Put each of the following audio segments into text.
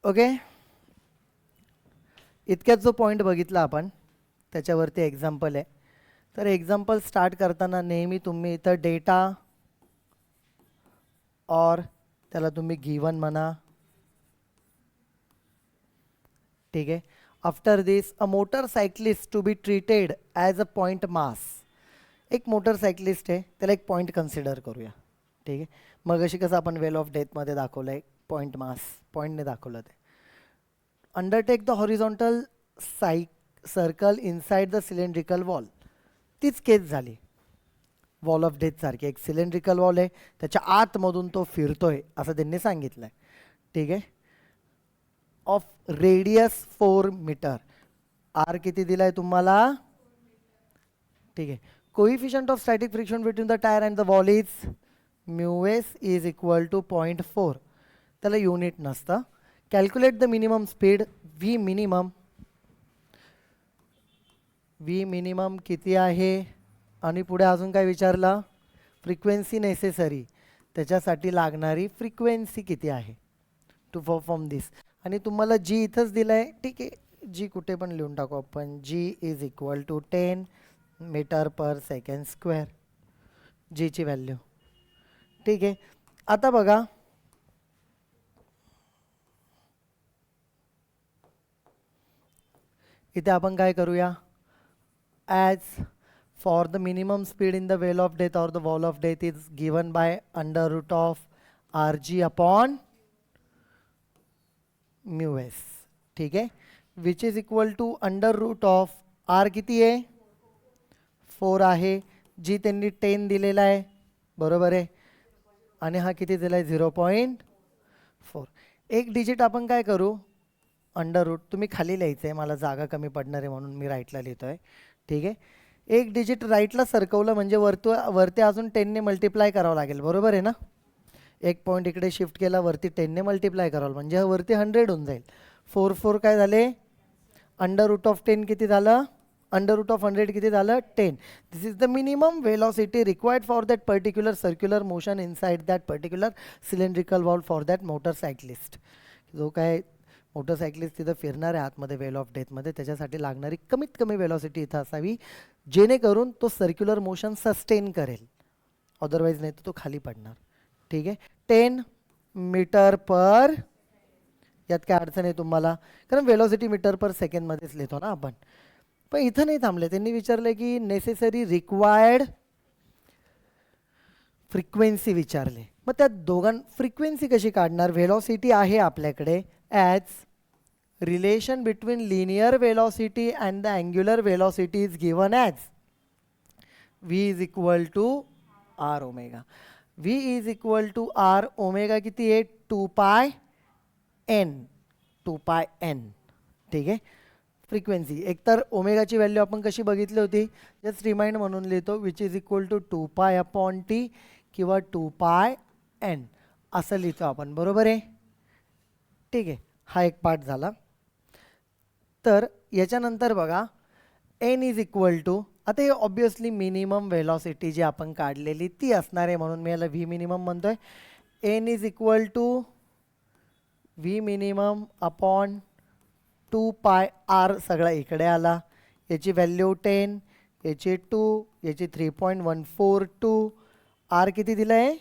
Okay, इतक्यात जो point बघितला आपण त्याच्यावरती एक्झाम्पल आहे. तर एक्झाम्पल स्टार्ट करताना नेहमी तुम्ही इथं डेटा और त्याला तुम्ही गिवन म्हणा. ठीक आहे. After this a motorcyclist to be treated as a point mass. एक मोटरसायक्लिस्ट आहे, त्याला एक पॉईंट कन्सिडर करूया. ठीक आहे. मग अशी कसं आपण वेल ऑफ डेथमध्ये दाखवलं आहे पॉईंट मास, पॉईंटने दाखवलं ते. Undertake the horizontal circle inside the cylindrical wall. तीच केस झाली वॉल ऑफ डेथ सारखी. एक सिलेंड्रिकल वॉल आहे, त्याच्या आतमधून तो फिरतोय असं त्यांनी सांगितलंय. ठीक आहे. Of radius 4 metre. आर किती दिलाय तुम्हाला? ठीक आहे. Coefficient of static friction between the tyre and the wall is mu S is equal to 0.4. त्याला युनिट नसतं. Calculate the minimum speed. V minimum किती आहे आणि पुढे अजून काय विचारलं? फ्रिक्वेन्सी नेसेसरी, त्याच्यासाठी लागणारी फ्रिक्वेन्सी किती आहे टू परफॉर्म दिस. आणि तुम्हाला जी इथंच दिलं आहे. ठीक आहे, जी कुठे पण लिहून टाकू आपण. G is equal to 10 metre per second square, जीची व्हॅल्यू. ठीक आहे. आता बघा, इथे आपण काय करूया? As for the minimum speed in the well of death or the wall of death is given by under root of r g upon mu s. ठीक आहे. Which is equal to under root of r किती आहे? 4 आहे. जी त्यांनी 10 दिलेला आहे, बरोबर आहे. आणि हा किती दिला आहे? 0.4. एक डिजिट आपण काय करू? Under root. तुम्ही खाली लिहायचं आहे, मला जागा कमी पडणार आहे म्हणून मी राईटला लिहितो आहे. ठीक आहे. एक डिजिट राईटला सरकवलं म्हणजे वरती अजून 10ने मल्टिप्लाय करावं लागेल, बरोबर आहे ना. एक पॉईंट इकडे शिफ्ट केला, वरती 10ने मल्टिप्लाय करावं म्हणजे वरती 100 होऊन जाईल. 4 काय झाले? अंडर रूट ऑफ 10 किती झालं? अंडर रूट ऑफ 100 किती झालं? 10. This is the minimum velocity required for that particular circular motion inside that particular cylindrical wall for that motorcyclist. जो काय मोटरसायक्लिस्ट तिथं फिरणार आहे आतमध्ये वेल ऑफ डेथमध्ये, त्याच्यासाठी लागणारी कमीत कमी वेलॉसिटी इथं असावी जेणेकरून तो सर्क्युलर मोशन सस्टेन करेल. अदरवाईज नाही तर तो खाली पडणार. ठीक आहे. 10 मीटर पर, यात काय अडचण आहे तुम्हाला? कारण वेलॉसिटी मीटर पर सेकंडमध्येच लिहितो ना आपण. पण इथं नाही थांबले, त्यांनी विचारलं की नेसेसरी रिक्वायर्ड फ्रिक्वेन्सी विचारले. मग त्या फ्रिक्वेन्सी कशी काढणार? व्हेलॉसिटी आहे आपल्याकडे as relation between linear velocity and the angular velocity is given as V is equal to R omega. V is equal to R omega किती आहे? 2πn. ठीक आहे. फ्रिक्वेन्सी एकतर ओमेगाची व्हॅल्यू आपण कशी बघितली होती? जस्ट रिमाइंड म्हणून लिहितो. Which is equal to 2π/t किंवा 2πn असं लिहितो आपण, बरोबर आहे. ठीक आहे. हा एक पार्ट झाला. तर याच्यानंतर बघा, एन इज इक्वल टू, आता हे ऑब्वियसली मिनिमम वेलॉसिटी जी आपण काढलेली ती असणार आहे म्हणून मी याला व्ही मिनिमम म्हणतोय. N is equal to V minimum upon 2πr सगळा इकडे आला. याची व्हॅल्यू 10, याची 2, याची 3.142. आर किती दिलं आहे?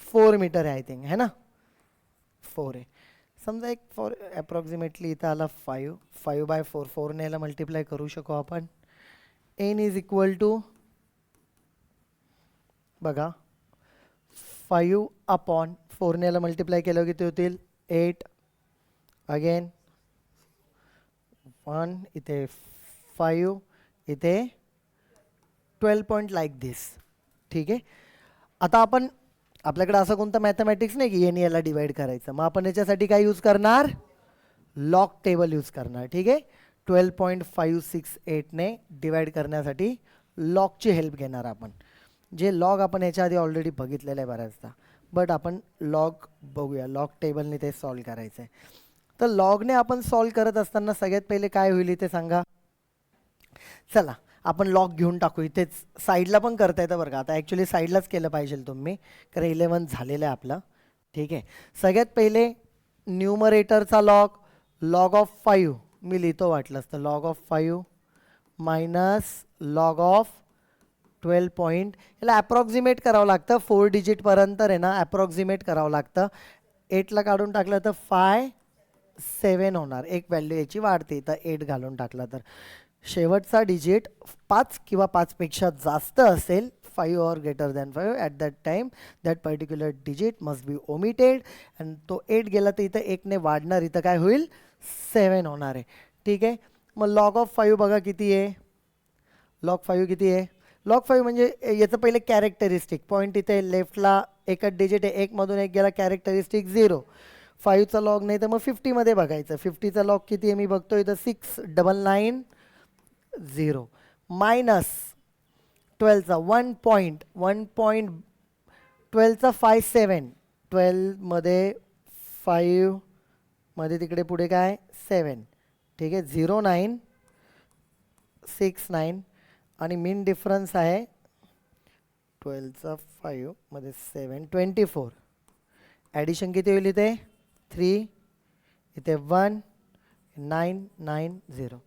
4 मीटर आहे आय थिंक, है ना. 4 आहे. समजा एक फॉर अप्रॉक्सिमेटली इथं आला 5/4. 4ने याला मल्टिप्लाय करू शकू आपण. एन इज इक्वल टू बघा 5/4ने याला मल्टिप्लाय केलं किती होतील? 8. अगेन 1, इथे 5, इथे 12 पॉईंट लाईक दिस. ठीक आहे. आता आपण आपल्याकडे असं कोणतं मॅथमॅटिक्स नाही की याने याला डिवाइड करायचं. मग आपण याच्यासाठी काय यूज करणार? लॉग टेबल यूज करणार. ठीक आहे. 12.568ने डिवाइड करण्यासाठी लॉगची हेल्प घेणार आपण. जे लॉग आपण याच्या आधी ऑलरेडी बघितलेलं आहे बऱ्याचदा, बट आपण लॉग बघूया. लॉग टेबलने ते सॉल्व करायचं आहे. तर लॉगने आपण सॉल्व करत असताना सगळ्यात पहिले काय होईल ते सांगा. चला आपण लॉग घेऊन टाकू. इथेच साईडला पण करता येतं बरं का. आता ॲक्च्युली साईडलाच केलं पाहिजे तुम्ही, कारण 11 झालेलं आहे आपलं. ठीक आहे. सगळ्यात पहिले न्यूमरेटरचा लॉग ऑफ 5 मी लिहितो वाटलं असतं, log of 5 minus log of 12 point. याला ॲप्रॉक्सिमेट करावं लागतं, 4 डिजिटपर्यंत आहे ना ॲप्रॉक्सिमेट करावं लागतं. 8ला काढून टाकलं तर 7 होणार, एक व्हॅल्यू याची वाढते, तर 8 घालून टाकला तर शेवटचा डिजिट 5 किंवा 5पेक्षा जास्त असेल, 5 or greater than 5, at that time that particular digit must be omitted. आणि तो 8 गेला तर इथं 1ने वाढणार, इथं काय होईल 7 होणार आहे. ठीक आहे. मग लॉग ऑफ 5 बघा किती आहे, लॉग 5 किती आहे, लॉग 5 म्हणजे याचं पहिले कॅरेक्टरिस्टिक पॉईंट इथे लेफ्टला एकच डिजिट आहे, 1 मधून 1 गेला, कॅरेक्टरिस्टिक 0. 5चा लॉग नाही तर मग 50मध्ये बघायचं. 50चा लॉग किती आहे मी बघतो इथं 699 मायनस 12चा 12चा 57, 12मध्ये 5 मध्ये तिकडे पुढे काय 7. ठीक आहे. 0969 आणि मीन डिफरन्स आहे 12चा 5 मध्ये 7 24. ॲडिशन किती होईल इथे 3, इथे 1990,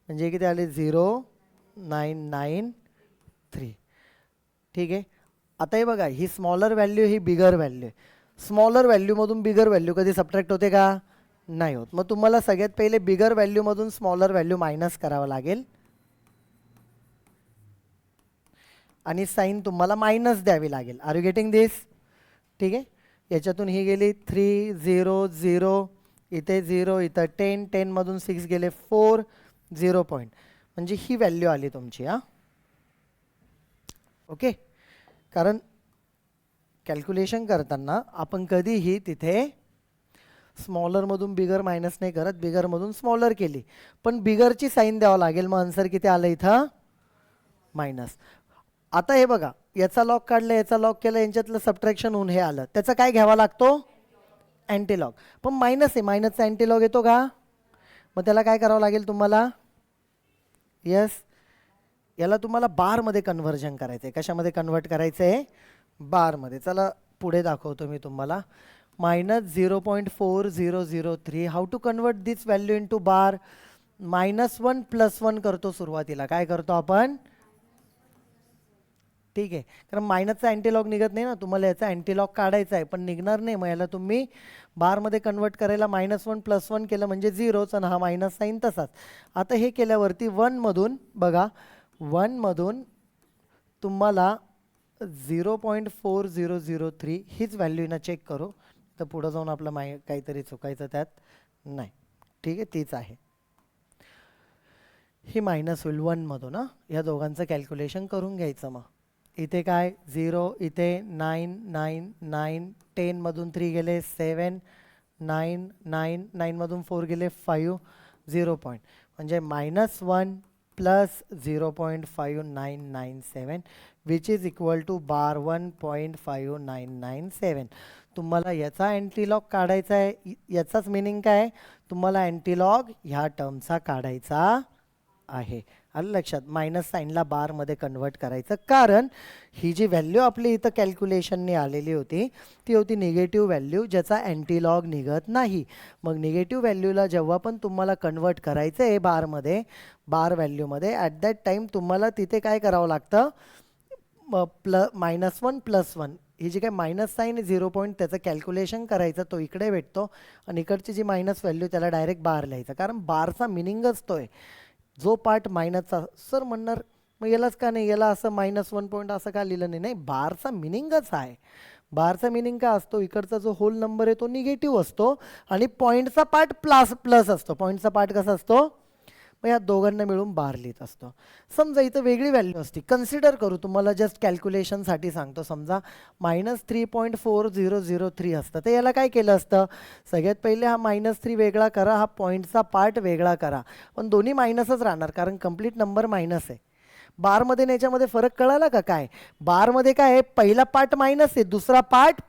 म्हणजे किती आले 0993. ठीक आहे. आता हे बघा, ही स्मॉलर व्हॅल्यू ही बिगर व्हॅल्यू आहे. स्मॉलर व्हॅल्यूमधून बिगर व्हॅल्यू कधी सबट्रॅक्ट होते का, नाही होत. मग तुम्हाला सगळ्यात पहिले बिगर व्हॅल्यूमधून स्मॉलर व्हॅल्यू मायनस करावं लागेल आणि साईन तुम्हाला मायनस द्यावी लागेल. आर यू गेटिंग दिस. ठीक आहे. याच्यातून ही गेली 3 0 0, इथे 0, इथं 10, 10 मधून 6 गेले 4, 0 पॉईंट, म्हणजे ही व्हॅल्यू आली तुमची. हां ओके. कारण कॅल्क्युलेशन करताना आपण कधीही तिथे स्मॉलरमधून बिगर मायनस नाही करत, बिगरमधून स्मॉलर केली, पण बिगरची साईन द्यावं लागेल. मग आन्सर किती आलं इथं मायनस. आता हे बघा, याचा लॉग काढला, याचा लॉग केला, यांच्यातलं सबट्रॅक्शन होऊन हे आलं, त्याचा काय घ्यावा लागतो अँटीलॉग. पण मायनस आहे, मायनसचा अँटीलॉग येतो का, मग त्याला काय करावं लागेल तुम्हाला, यस याला तुम्हाला बारमध्ये कन्व्हर्जन करायचं आहे. कशामध्ये कन्वर्ट करायचं आहे, बारमध्ये. चला पुढे दाखवतो मी तुम्हाला. -0.4003. How to convert this value in to bar. -1 + 1 करतो सुरुवातीला. काय करतो आपण, ठीक आहे, कारण मायनसचा अँटीलॉग निघत नाही ना, तुम्हाला याचा अँटीलॉग काढायचा आहे पण निघणार नाही. मग याला तुम्ही बारमध्ये कन्वर्ट करायला -1 + 1 केलं म्हणजे 0च, आणि हा मायनस साईन तसाच. आता हे केल्यावरती 1मधून बघा, 1मधून तुम्हाला 0.4003 हीच व्हॅल्यू ना चेक करू, तर पुढं जाऊन आपलं काहीतरी चुकायचं त्यात नाही. ठीक आहे, तीच आहे. ही मायनस होईल 1मधून. हां, या दोघांचं कॅल्क्युलेशन करून घ्यायचं. मग इथे काय 0, इथे 9 9 9, 10मधून 3 गेले 7, 9 9 9मधून 4 गेले 5, 0 पॉईंट, म्हणजे -1 + 0.5997 विच इज इक्वल टू बार 1.5997. तुम्हाला याचा अँटीलॉग काढायचा आहे. याचाच मिनिंग काय, तुम्हाला अँटीलॉग ह्या टर्मचा काढायचा आहे. आलं लक्षात. मायनस साईनला बारमध्ये कन्वर्ट करायचं, कारण ही जी व्हॅल्यू आपली इथं कॅल्क्युलेशनने आलेली होती ती होती निगेटिव्ह व्हॅल्यू, ज्याचा अँटीलॉग निघत नाही. मग निगेटिव्ह व्हॅल्यूला जेव्हा पण तुम्हाला कन्वर्ट करायचं आहे बारमध्ये, बार व्हॅल्यूमध्ये, ॲट दॅट टाईम तुम्हाला तिथे काय करावं लागतं, -1 + 1, ही जी काय मायनस साईन 0 पॉईंट, त्याचं कॅल्क्युलेशन करायचं, तो इकडे भेटतो, आणि इकडची जी मायनस व्हॅल्यू त्याला डायरेक्ट बार लिहायचं. कारण बारचा मिनिंगच तो आहे, जो पार्ट मायनसचा. सर म्हणणार मग यालाच का नाही, याला असं -1 पॉईंट असं का लिहिलं नाही. नाही, बारचा मिनिंगच आहे. बारचा मिनिंग काय असतो, इकडचा जो होल नंबर आहे तो निगेटिव्ह असतो आणि पॉईंटचा पार्ट प्लस असतो. पॉईंटचा पार्ट कसा असतो, मग या दोघांना मिळून बार लिहित असतो. समजा इथं वेगळी व्हॅल्यू असते, कन्सिडर करू, तुम्हाला जस्ट कॅल्क्युलेशनसाठी सांगतो. समजा -3.4003 असतं, तर याला काय केलं असतं, सगळ्यात पहिले हा -3 वेगळा करा, हा पॉईंटचा पार्ट वेगळा करा, पण दोन्ही मायनसच राहणार कारण कंप्लीट नंबर मायनस आहे. बारमध्ये याच्यामध्ये फरक कळाला का काय, बारमध्ये काय आहे, पहिला पार्ट मायनस आहे, दुसरा पार्ट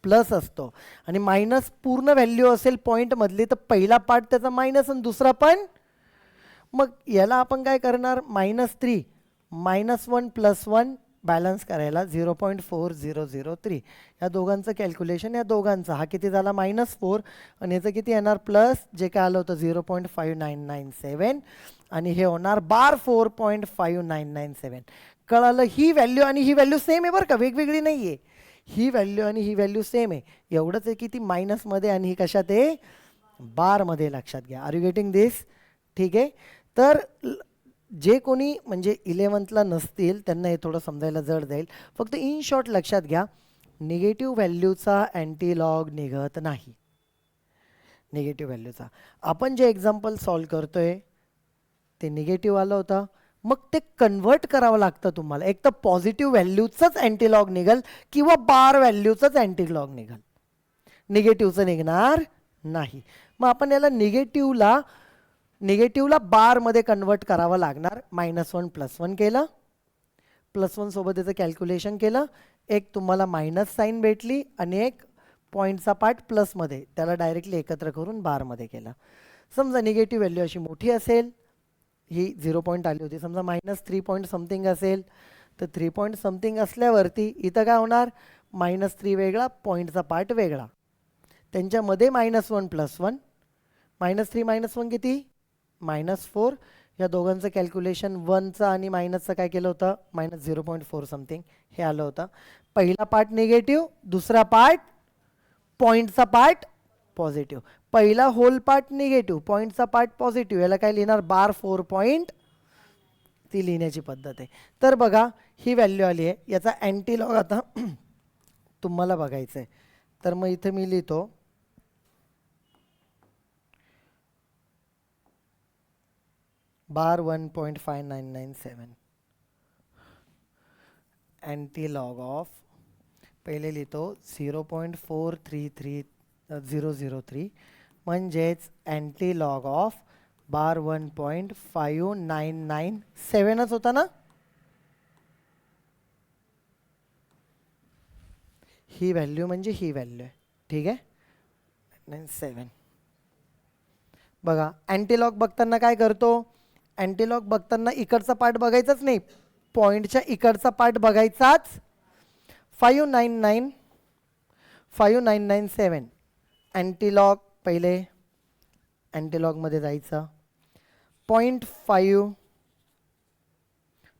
प्लस असतो, आणि मायनस पूर्ण व्हॅल्यू असेल पॉईंटमधली तर पहिला पार्ट त्याचा मायनस आणि दुसरा पण. मग याला आपण काय करणार, -3 -1 + 1 बॅलन्स करायला 0.4003 या दोघांचं कॅल्क्युलेशन, या दोघांचं हा किती झाला -4 आणि याचं किती येणार प्लस जे काय आलं होतं 0.5997 आणि हे होणार बार 4.5997. कळालं? ही व्हॅल्यू आणि ही व्हॅल्यू सेम आहे बरं का, वेगवेगळी नाही आहे. ही व्हॅल्यू आणि ही व्हॅल्यू सेम आहे. एवढंच आहे की ती मायनसमध्ये आणि ही कशात आहे, बारमध्ये. लक्षात घ्या. आर यू गेटिंग दिस? ठीक आहे. तर जे कोणी म्हणजे 11thला नसतील त्यांना हे थोडं समजायला जड जाईल. फक्त इन शॉर्ट लक्षात घ्या, निगेटिव्ह व्हॅल्यूचा अँटीलॉग निघत नाही. निगेटिव्ह व्हॅल्यूचा आपण जे एक्झाम्पल सॉल्व करतोय ते निगेटिव्ह आलं होतं, मग ते कन्व्हर्ट करावं लागतं तुम्हाला. एक तर पॉझिटिव्ह व्हॅल्यूचंच अँटीलॉग निघेल किंवा बार व्हॅल्यूचंच अँटीलॉग निघेल, निगेटिव्हचं निघणार नाही. मग आपण याला निगेटिव्हला बारमध्ये कन्वर्ट करावं लागणार. -1 +1 केलं, +1 सोबत याचं कॅल्क्युलेशन केलं, एक तुम्हाला मायनस साईन भेटली आणि एक पॉईंटचा पार्ट प्लसमध्ये, त्याला डायरेक्टली एकत्र करून बारमध्ये केलं. समजा निगेटिव्ह व्हॅल्यू अशी मोठी असेल, ही 0 पॉईंट आली होती, समजा -3 पॉईंट समथिंग असेल, तर 3 पॉईंट समथिंग असल्यावरती इथं काय होणार, -3 वेगळा, पॉईंटचा पार्ट वेगळा, त्यांच्यामध्ये -1 +1, -3 -1 किती -4. या दोघांचं कॅल्क्युलेशन 1चं आणि मायनसचं काय केलं होतं, -0.4 समथिंग हे आलं होतं. पहिला पार्ट निगेटिव्ह, दुसरा पार्ट पॉईंटचा पार्ट पॉझिटिव्ह. पहिला होल पार्ट निगेटिव्ह, पॉईंटचा पार्ट पॉझिटिव्ह, याला काय लिहिणार बार 4 पॉईंट, ती लिहिण्याची पद्धत आहे. तर बघा ही व्हॅल्यू आली आहे, याचा अँटीलॉग आता तुम्हाला बघायचं आहे. तर मग इथे मी लिहितो बार 1.5997 अँटीलॉग ऑफ, पहिले लिहितो 0.433003 म्हणजेच अँटीलॉग ऑफ बार 1.5997च होता ना. ही व्हॅल्यू म्हणजे ही व्हॅल्यू आहे. ठीक आहे, 97. बघा अँटीलॉग बघताना काय करतो, अँटीलॉग बघताना इकडचा पार्ट बघायचाच नाही, पॉईंटच्या इकडचा पार्ट बघायचाच. 5997 अँटीलॉग, पहिले अँटीलॉगमध्ये जायचं, 0.5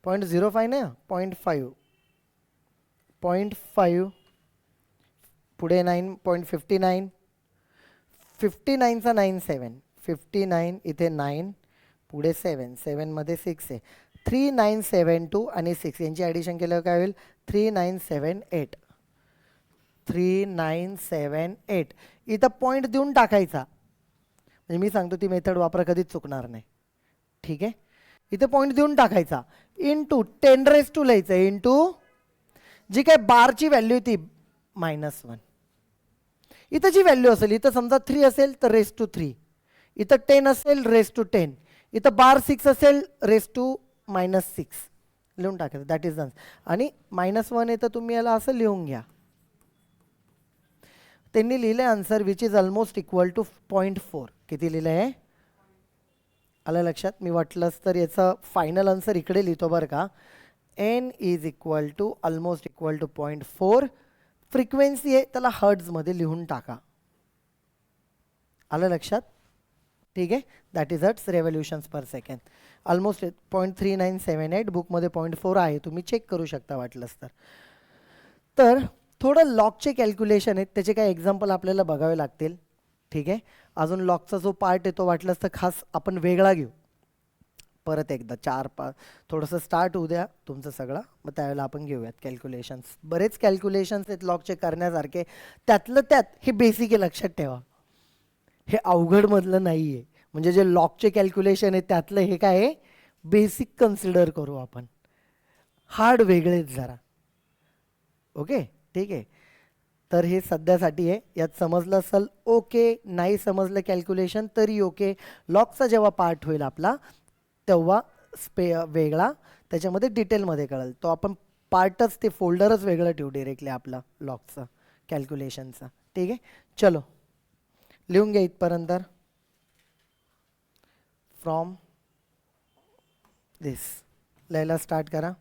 0.05 नाही, 0.5 0.5 पुढे 9.59 59चा 97 59 इथे 9 पुढे 7 7 मध्ये 6 आहे, 3972 आणि 6 यांची ॲडिशन केल्यावर काय होईल 3978 3978. इथं पॉईंट देऊन टाकायचा, म्हणजे मी सांगतो ती मेथड वापरा, कधीच चुकणार नाही. ठीक आहे, इथे पॉईंट देऊन टाकायचा, इंटू 10⁻² लिहायचं, इंटू जी काय बारची व्हॅल्यू ती -1. इथं जी व्हॅल्यू असेल, इथं समजा 3 असेल तर ⁻3, इथं 10 असेल ⁻10, इथं बार 6 असेल ⁻6 लिहून टाकायचं. That is answer. आणि -1 येतं, तुम्ही याला असं लिहून घ्या. त्यांनी लिहिलं answer which is almost equal to 0.4. किती लिहिलं आहे, आलं लक्षात? मी वाटलंच तर याचं फायनल आन्सर इकडे लिहितो बरं का. n is equal to almost equal to 0.4. Frequency आहे त्याला हर्ट्झमध्ये लिहून टाका. आलं लक्षात? ठीक आहे, that is hertz revolutions per second. Almost 0.3978, बुकमध्ये 0.4 आहे, तुम्ही चेक करू शकता वाटलंच तर. तर थोडं लॉकचे कॅल्क्युलेशन आहेत, त्याचे काही एक्झाम्पल आपल्याला बघावे लागतील. ठीक आहे, अजून लॉकचा जो पार्ट आहे तो वाटलंच तर खास आपण वेगळा घेऊ. परत एकदा 4-5 थोडंसं स्टार्ट होऊ द्या तुमचं सगळं, मग त्यावेळेला आपण घेऊयात कॅल्क्युलेशन्स. बरेच कॅल्क्युलेशन्स आहेत लॉकचे करण्यासारखे, त्यातलं त्यात हे बेसिक आहे, लक्षात ठेवा. हे अवघडमधलं नाही आहे, म्हणजे जे लॉकचे कॅल्क्युलेशन आहे त्यातलं हे काय आहे, बेसिक कन्सिडर करू आपण, हार्ड वेगळेच जरा. ओके, ठीक आहे. तर हे सध्यासाठी आहे, यात समजलं असेल ओके, नाही समजलं कॅल्क्युलेशन तरी ओके. लॉकचा जेव्हा पार्ट होईल आपला तेव्हा वेगळा त्याच्यामध्ये डिटेलमध्ये कळेल, तो आपण पार्टच ते फोल्डरच वेगळं ठेवू डिरेक्टली आपला लॉकचं कॅल्क्युलेशनचा. ठीक आहे, चलो लिहून घ्या इथपर्यंत. फ्रॉम दिस लिहायला स्टार्ट करा.